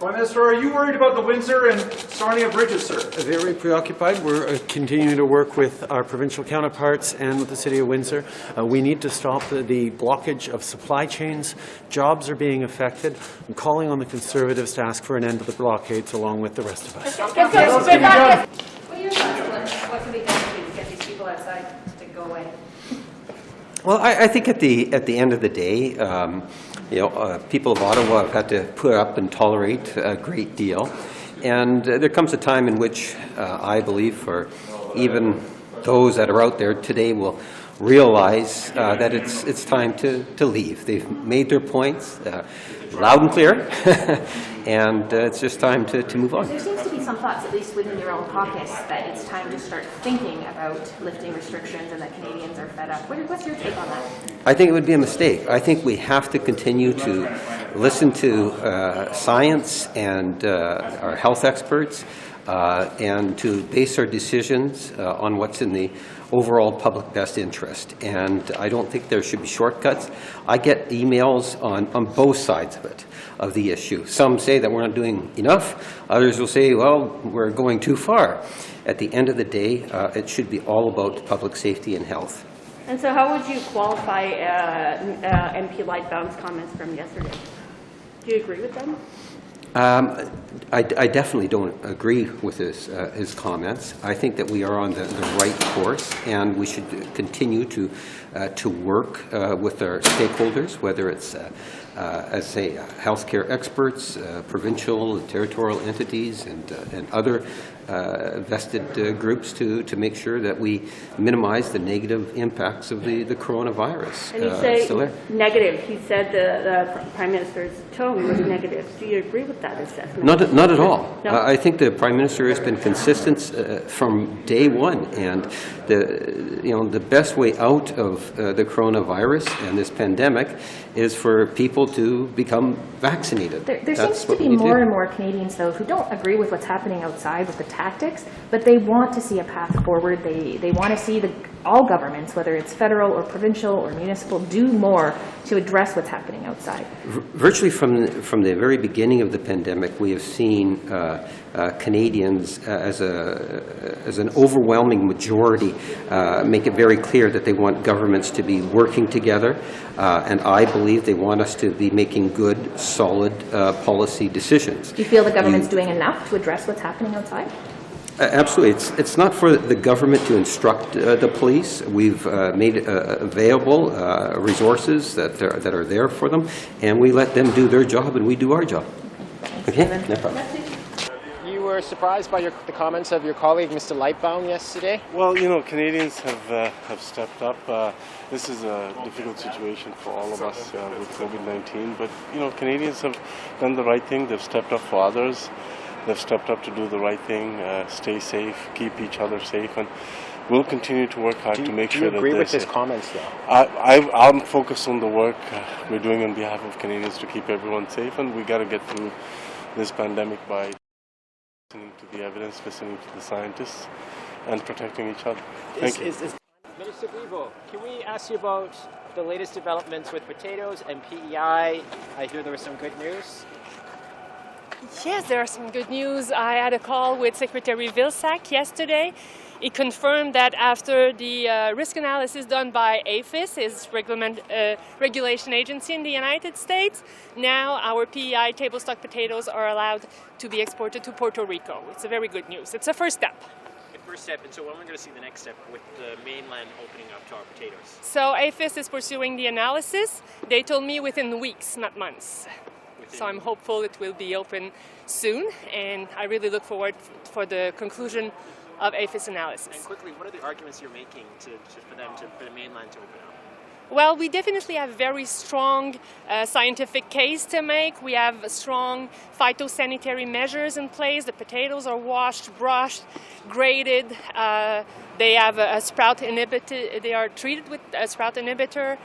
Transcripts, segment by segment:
Prime Minister, are you worried about the Windsor and Sarnia bridges, sir? Very preoccupied. We're continuing to work with our provincial counterparts and with the City of Windsor. We need to stop the blockage of supply chains. Jobs are being affected. I'm calling on the Conservatives to ask for an end to the blockades along with the rest of us. What are your thoughts? What can be done to get these people outside to go away? Well, I think at the end of the day, people of Ottawa have had to put up and tolerate a great deal, and there comes a time in which I believe, for even those that are out there today, will realize that it's time to leave. They've made their points loud and clear, and it's just time to move on. There seems to be some thoughts, at least within your own caucus, that it's time to start thinking about lifting restrictions and that Canadians are fed up. What's your take on that? I think it would be a mistake. I think we have to continue to listen to science and our health experts and to base our decisions on what's in the overall public best interest. And I don't think there should be shortcuts. I get emails on both sides of it, of the issue. Some say that we're not doing enough. Others will say, well, we're going too far. At the end of the day, it should be all about public safety and health. And so how would you qualify MP Lightbound's comments from yesterday? Do you agree with them? I definitely don't agree with his comments. I think that we are on the right course, and we should continue to work with our stakeholders, whether it's, as say, healthcare experts, provincial and territorial entities, and other vested groups to make sure that we minimize the negative impacts of the coronavirus. And you say negative. He said the Prime Minister's tone was negative. Do you agree with that assessment? Not at all. No? I think the Prime Minister has been consistent from day one, and the best way out of the coronavirus and this pandemic is for people to become vaccinated. There seems to be more and more Canadians, though, who don't agree with what's happening outside with the tactics, but they want to see a path forward. They want to see all governments, whether it's federal or provincial or municipal, do more to address what's happening outside. Virtually from the very beginning of the pandemic, we have seen Canadians as an overwhelming majority make it very clear that they want governments to be working together, and I believe they want us to be making good, solid policy decisions. Do you feel the government's doing enough to address what's happening outside? Absolutely. It's not for the government to instruct the police. We've made available resources that are there for them, and we let them do their job and we do our job. Okay? No problem. You were surprised by the comments of your colleague, Mr. Lightbound, yesterday? Well, Canadians have stepped up. This is a difficult situation for all of us with COVID-19, but, Canadians have done the right thing. They've stepped up for others. They've stepped up to do the right thing, stay safe, keep each other safe, and we'll continue to work hard to make sure that Do you agree with his comments, though? I'm focused on the work we're doing on behalf of Canadians to keep everyone safe, and we got to get through this pandemic by listening to the evidence, listening to the scientists, and protecting each other. Thank you. Minister Griveau, can we ask you about the latest developments with potatoes and PEI? I hear there was some good news. Yes, there are some good news. I had a call with Secretary Vilsack yesterday. He confirmed that after the risk analysis done by APHIS, his regulation agency in the United States, now our PEI table stock potatoes are allowed to be exported to Puerto Rico. It's a very good news. It's a first step. First step, and so when are we going to see the next step with the mainland opening up to our potatoes? So APHIS is pursuing the analysis. They told me within weeks, not months. So I'm hopeful it will be open soon, and I really look forward for the conclusion of APHIS analysis. And quickly, what are the arguments you're making for the mainland to open up? Well, we definitely have a very strong scientific case to make. We have strong phytosanitary measures in place. The potatoes are washed, brushed, graded. They have a sprout inhibitor. They are treated with a sprout inhibitor.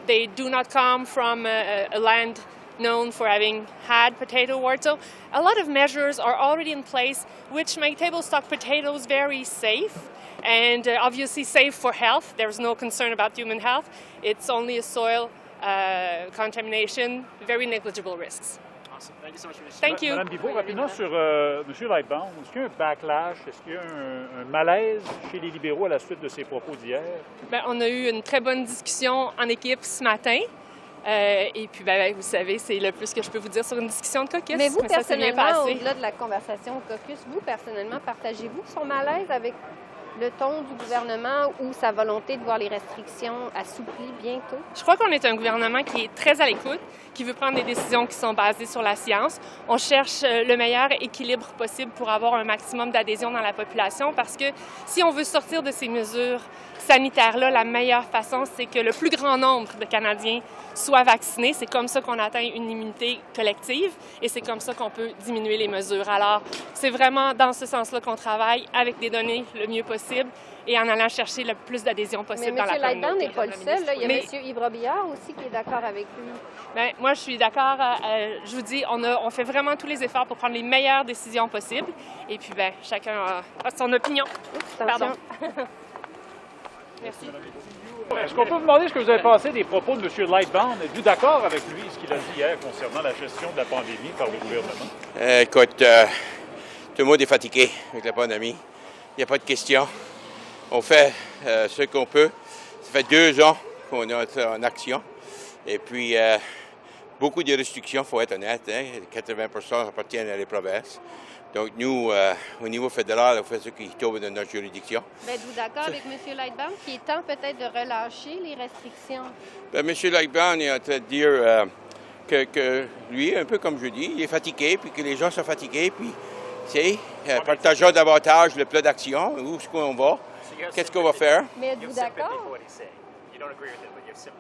They do not come from a land known for having had potato wart. So a lot of measures are already in place which make table stock potatoes very safe and obviously safe for health. There's no concern about human health. It's only a soil contamination, very negligible risks. Awesome. Thank you so much for this. Thank you. Madame Bibeau, rapidement sur M. Lightbound, est-ce qu'il y a un backlash, est-ce qu'il y a un malaise chez les libéraux à la suite de ses propos d'hier? Ben, on a eu une très bonne discussion en équipe ce matin. Et puis, vous savez, c'est le plus que je peux vous dire sur une discussion de caucus. Mais vous, ça s'est bien personnellement, passé. au-delà de la conversation au caucus, vous, personnellement, partagez-vous son malaise avec le ton du gouvernement ou sa volonté de voir les restrictions assouplies bientôt? Je crois qu'on est un gouvernement qui est très à l'écoute, qui veut prendre des décisions qui sont basées sur la science. On cherche le meilleur équilibre possible pour avoir un maximum d'adhésion dans la population parce que si on veut sortir de ces mesures sanitaires-là, la meilleure façon, c'est que le plus grand nombre de Canadiens soient vaccinés. C'est comme ça qu'on atteint une immunité collective et c'est comme ça qu'on peut diminuer les mesures. Alors, c'est vraiment dans ce sens-là qu'on travaille avec des données le mieux possible et en allant chercher le plus d'adhésion possible dans la communauté. Mais M. Lightbound n'est pas le seul. Là. Il y a M. Yves Robillard aussi qui est d'accord avec lui. Bien, moi, je suis d'accord. Je vous dis, on fait vraiment tous les efforts pour prendre les meilleures décisions possibles. Et puis, chacun a son opinion. Pardon. Merci. Est-ce qu'on peut vous demander ce que vous avez pensé des propos de M. Lightbound? Êtes-vous d'accord avec lui, ce qu'il a dit hier concernant la gestion de la pandémie par le gouvernement? Écoute, tout le monde est fatigué avec la pandémie. Il n'y a pas de question. On fait ce qu'on peut. Ça fait 2 ans qu'on est en action. Et puis, beaucoup de restrictions, il faut être honnête. 80% appartiennent à les provinces. Donc, nous, au niveau fédéral, on fait ce qui tombe dans notre juridiction. Êtes-vous d'accord avec M. Lightbound qu'il est temps peut-être de relâcher les restrictions? M. Lightbound est en train de dire que lui, un peu comme je dis, il est fatigué, puis que les gens sont fatigués, puis, tu sais, partageons davantage le plan d'action, où est-ce qu'on va, qu'est-ce qu'on va faire. Mais êtes-vous d'accord?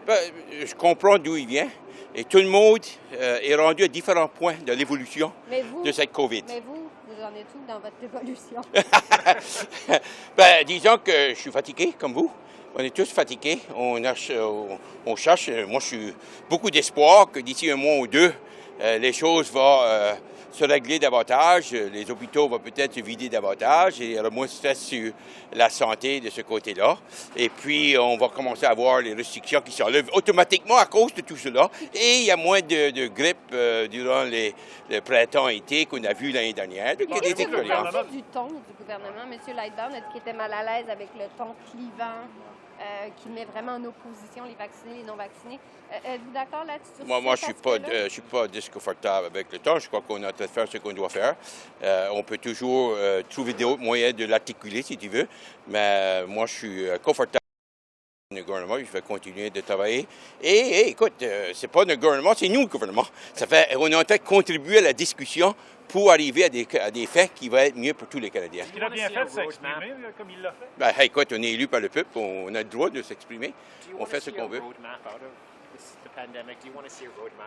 Je comprends d'où il vient, et tout le monde est rendu à différents points de l'évolution de cette COVID. Mais vous en êtes où dans votre évolution? Disons que je suis fatigué, comme vous. On est tous fatigués. On cherche. Moi, je suis beaucoup d'espoir que d'ici 1 mois ou 2, les choses vont se régler davantage. Les hôpitaux vont peut-être se vider davantage et il y aura moins de stress sur la santé de ce côté-là. Et puis, on va commencer à voir les restrictions qui s'enlèvent automatiquement à cause de tout cela. Et il y a moins de grippe durant le printemps-été qu'on a vu l'année dernière. Donc, il y a des expériences. Vous pensez du ton du gouvernement? M. Lightbound a dit qu'il était mal à l'aise avec le ton clivant, qui met vraiment en opposition les vaccinés et les non-vaccinés. Êtes-vous d'accord là-dessus? Moi, je suis pas disconfortable avec le temps. Je crois qu'on est en train de faire ce qu'on doit faire. On peut toujours trouver d'autres moyens de l'articuler, si tu veux. Mais moi, je suis confortable avec le gouvernement. Je vais continuer de travailler. Et écoute, c'est pas le gouvernement, c'est nous le gouvernement. On est en train de contribuer à la discussion pour arriver à des faits qui vont être mieux pour tous les Canadiens. Il a bien fait de s'exprimer comme il l'a fait? Écoute, on est élu par le peuple, on a le droit de s'exprimer. On fait ce qu'on veut.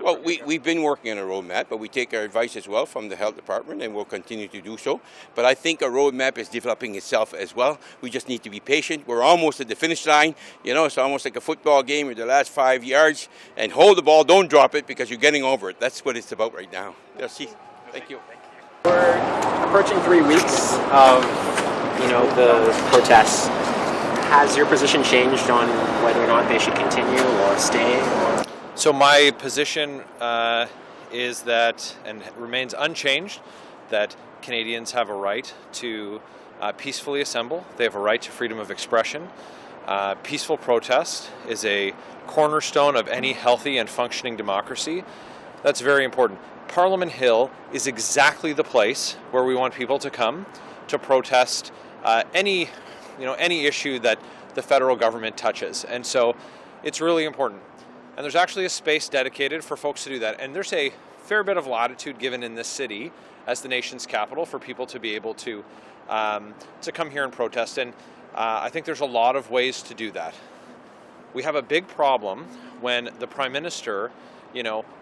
Well, we've been working on a roadmap, but we take our advice as well from the health department, and we'll continue to do so. But I think a roadmap is developing itself as well. We just need to be patient. We're almost at the finish line. You know, it's almost like a football game with the last 5 yards. And hold the ball, don't drop it, because you're getting over it. That's what it's about right now. Merci. Thank you. We're approaching 3 weeks of, the protests. Has your position changed on whether or not they should continue or stay? So my position is that, and remains unchanged, that Canadians have a right to peacefully assemble. They have a right to freedom of expression. Peaceful protest is a cornerstone of any healthy and functioning democracy. That's very important. Parliament Hill is exactly the place where we want people to come to protest any issue that the federal government touches. And so it's really important. And there's actually a space dedicated for folks to do that. And there's a fair bit of latitude given in this city as the nation's capital for people to be able to come here and protest. And I think there's a lot of ways to do that. We have a big problem when the Prime Minister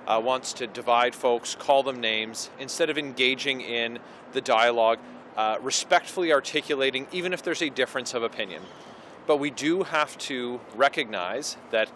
wants to divide folks, call them names, instead of engaging in the dialogue, respectfully articulating, even if there's a difference of opinion. But we do have to recognize that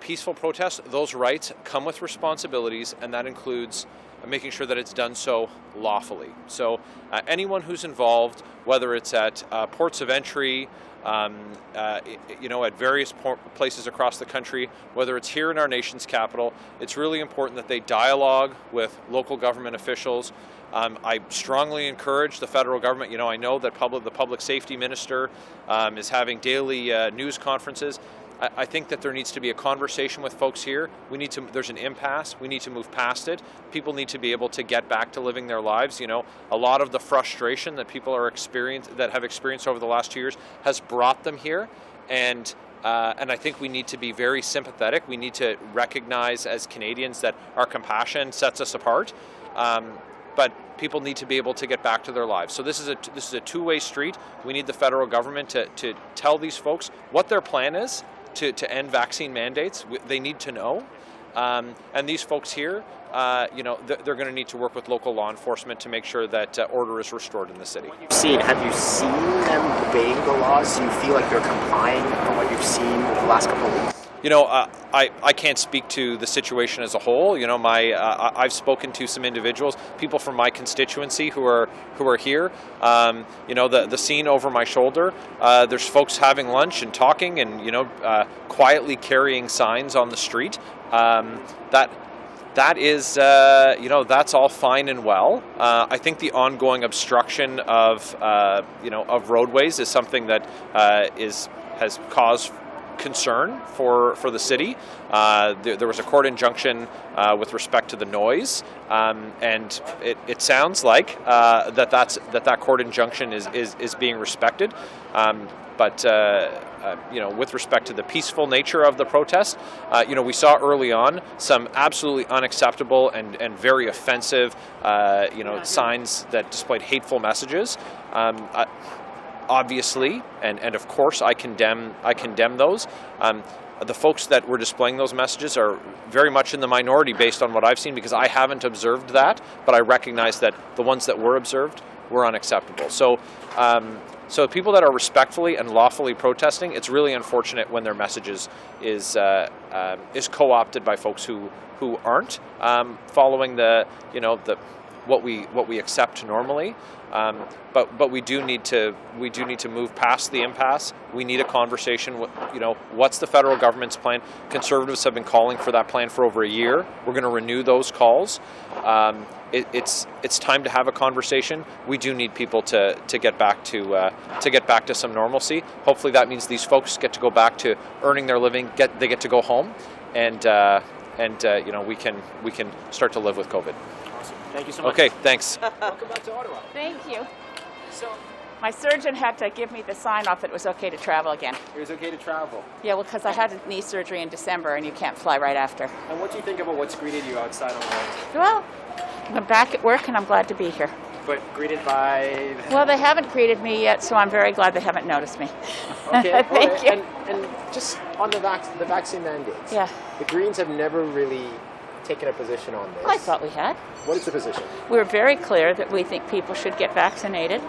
peaceful protest, those rights come with responsibilities, and that includes making sure that it's done so lawfully. So anyone who's involved, whether it's at ports of entry, at various places across the country, whether it's here in our nation's capital. It's really important that they dialogue with local government officials. I strongly encourage the federal government. I know that the public safety minister is having daily news conferences. I think that there needs to be a conversation with folks here. There's an impasse. We need to move past it. People need to be able to get back to living their lives. A lot of the frustration that people have experienced over the last 2 years has brought them here. And I think we need to be very sympathetic. We need to recognize as Canadians that our compassion sets us apart. But people need to be able to get back to their lives. So this is a two-way street. We need the federal government to tell these folks what their plan is to end vaccine mandates. They need to know. And these folks here, they're going to need to work with local law enforcement to make sure that order is restored in the city. Have you seen them obeying the laws? Do you feel like they're complying from what you've seen over the last couple of weeks? I can't speak to the situation as a whole. I've spoken to some individuals, people from my constituency who are here. The scene over my shoulder. There's folks having lunch and talking, and quietly carrying signs on the street. That is, that's all fine and well. I think the ongoing obstruction of roadways is something that has caused concern for the city. There was a court injunction with respect to the noise, and it sounds like that court injunction is being respected. But with respect to the peaceful nature of the protest, we saw early on some absolutely unacceptable and very offensive, signs that displayed hateful messages. Obviously, and of course, I condemn those. The folks that were displaying those messages are very much in the minority based on what I've seen, because I haven't observed that, but I recognize that the ones that were observed were unacceptable. So people that are respectfully and lawfully protesting, it's really unfortunate when their messages is co-opted by folks who aren't following what we accept normally. But we do need to move past the impasse. We need a conversation. What's the federal government's plan? Conservatives have been calling for that plan for over a year. We're going to renew those calls. It's time to have a conversation. We do need people to get back to some normalcy. Hopefully, that means these folks get to go back to earning their living. They get to go home, and we can start to live with COVID. Thank you so much. Okay, thanks. Welcome back to Ottawa. Thank you. So, my surgeon had to give me the sign-off that it was okay to travel again. It was okay to travel? Yeah, well, because I had knee surgery in December, and you can't fly right after. And what do you think about what's greeted you outside on the way? Well, I'm back at work, and I'm glad to be here. But greeted by... Well, they haven't greeted me yet, so I'm very glad they haven't noticed me. Okay. Thank you. And just on the vaccine mandates. Yeah. The Greens have never really taken a position on this. Well, I thought we had. What is the position? We're very clear that we think people should get vaccinated,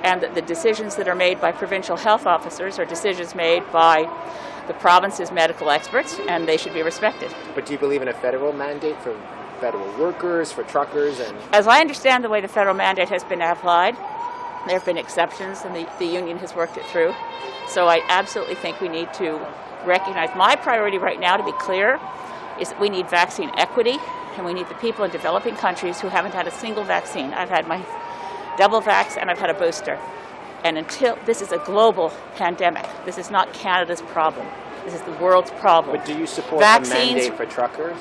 and that the decisions that are made by provincial health officers are decisions made by the province's medical experts, and they should be respected. But do you believe in a federal mandate for federal workers, for truckers? And as I understand the way the federal mandate has been applied, there have been exceptions, and the union has worked it through. So I absolutely think we need to recognize, my priority right now, to be clear, is that we need vaccine equity, and we need the people in developing countries who haven't had a single vaccine. I've had my double vax and I've had a booster. And until this is a global pandemic, this is not Canada's problem. This is the world's problem. But do you support the mandate for truckers?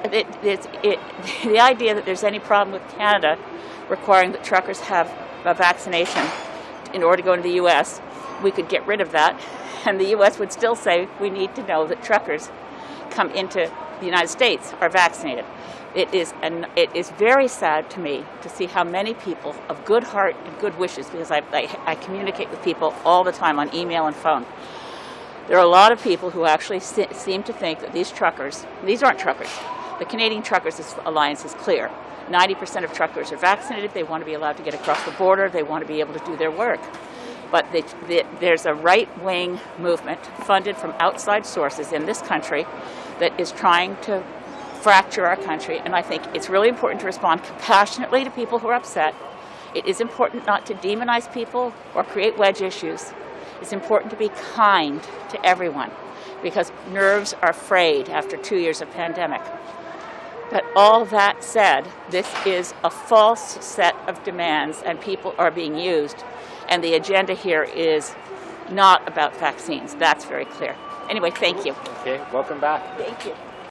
The idea that there's any problem with Canada requiring that truckers have a vaccination in order to go into the U.S., we could get rid of that, and the U.S. would still say we need to know that truckers come into the United States are vaccinated. It is very sad to me to see how many people of good heart and good wishes, because I communicate with people all the time on email and phone. There are a lot of people who actually seem to think that these aren't truckers. The Canadian Truckers Alliance is clear. 90% of truckers are vaccinated. They want to be allowed to get across the border. They want to be able to do their work. But there's a right-wing movement funded from outside sources in this country that is trying to fracture our country. And I think it's really important to respond compassionately to people who are upset. It is important not to demonize people or create wedge issues. It's important to be kind to everyone because nerves are frayed after 2 years of pandemic. But all that said, this is a false set of demands and people are being used. And the agenda here is not about vaccines. That's very clear. Anyway, thank you. Okay, welcome back. Thank you.